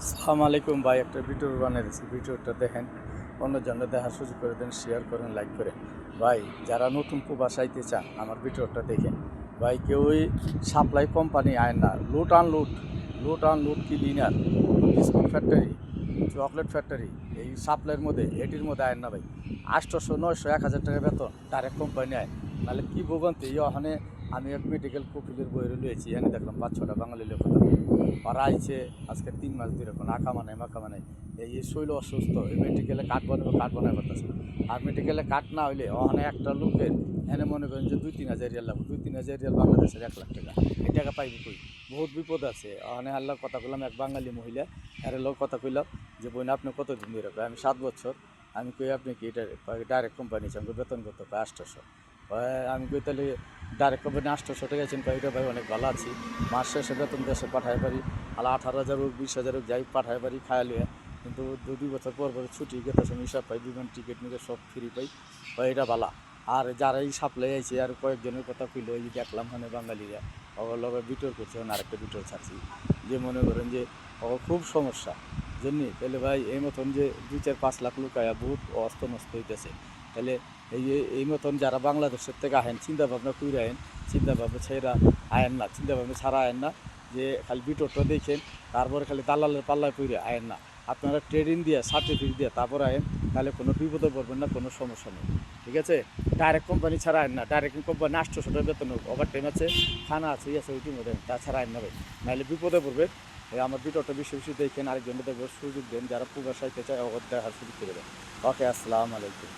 আসসালামু আলাইকুম ভাই, একটা ভিডিও বানিয়ে দিচ্ছি। ভিডিওটা দেখেন, অন্যজনের দেখার সুযোগ করে দেন, শেয়ার করেন, লাইক করেন। ভাই যারা নতুন প্রবাস আইতে চান আমার ভিডিওটা দেখেন। ভাই কেউই সাপ্লাই কোম্পানি আয় না, লুট cleaner, biscuit factory, chocolate factory, এই সাপ্লাইয়ের মধ্যে এটির মধ্যে আয় না ভাই। 800, 900, 1000 টাকা বেতন ডাইরেক্ট কোম্পানি আয়। নাহলে কী ভোগান্তি ওখানে। আমি এক মেডিকেল কপিলের বইরে লুয়েছি, এনে দেখলাম 5-6টা বাঙালি লোক ওরা আইছে আজকে 3 মাস ধরে, এখন আঁকা মানে এই শৈল অসুস্থ, এই মেডিকেলে কাঠ বানায় করতেছে। আর মেডিকেলে কাঠ না হইলে ওখানে একটা লোকের এনে মনে করেন যে 2-3 হাজার রিয়াল লাগবে, 2-3 হাজার রিয়াল বাংলাদেশের 1 লাখ টাকা। এই টাকা পাইবি কই? বহুত বিপদ আছে ওখানে। আল্লাহর কথা কইলাম, এক বাঙালি মহিলা এর লোক কথা কইলাম যে বোন আপনি কতদিন ধরে? আমি 7 বছর। আমি কই আপনি কি এটা ডাইরেক্ট কোম্পানি সঙ্গে বেতন কত? 800। আমি কই তাহলে ডাইরেক্ট কোম্পানি 800 টাকা আছেন, কয়টা ভাই অনেক ভালো আছি, মাস শেষে বেতন দেশে পাঠাই পারি, আলা 18,000 হোক 20,000 হোক যাই পাঠাই পারি খায়া লিয়ে। কিন্তু 2 বছর পর ছুটি গেতে সময় হিসাব পাই, বিমান টিকিট নিয়ে সব ফ্রি পাই, এটা ভালো। আর যারা এই সাপ্লাই আইছে আর কয়েকজনের কথা কইল, এই দেখলাম মানে বাঙালিরা ওগুলো লগে বিটোর করছে, আরেকটা বিটোর ছাড়ছি, যে মনে করেন যে খুব সমস্যা জন্যে। তাহলে ভাই এই মতন যে 2-4-5 লাখ লুকায়া বহুত অস্ত নষ্ট হইতেছে। তাহলে এই মতন যারা বাংলাদেশের থেকে আহেন, চিন্তা ভাবনা কইরা আহেন, চিন্তা ভাবনা ছেড়া আয়েন না, চিন্তা ভাবনা ছাড়া আয়েন না, যে খালি বিটোরটা দেখেন, তারপরে খালি দালালের পাল্লায় পড়ে আয়েন না। আপনারা ট্রেডিং দিয়ে সার্টিফিকেট দিয়ে তারপর আয়েন, তাহলে কোনো বিপদে পড়বেন না, কোনো সমস্যা নেই। ঠিক আছে? ডাইরেক্ট কোম্পানি ছাড়া আয়েন না। ডাইরেক্ট কোম্পানি 800 টাকা বেতন হোক, ওভার টাইম আছে, খানা আছে, আছে ওইটির মধ্যে, তাছাড়া আয়েন না ভাই, নাহলে বিপদে পড়বে। আমার ভিডিওটা বেশি বেশি দেখেন, আরেকজনকে দেখবেন, সুযোগ দেন, যারা প্রবাস আইতে চায় ওদের দেখার সুযোগ করে দেন। ওকে, আসসালামু আলাইকুম।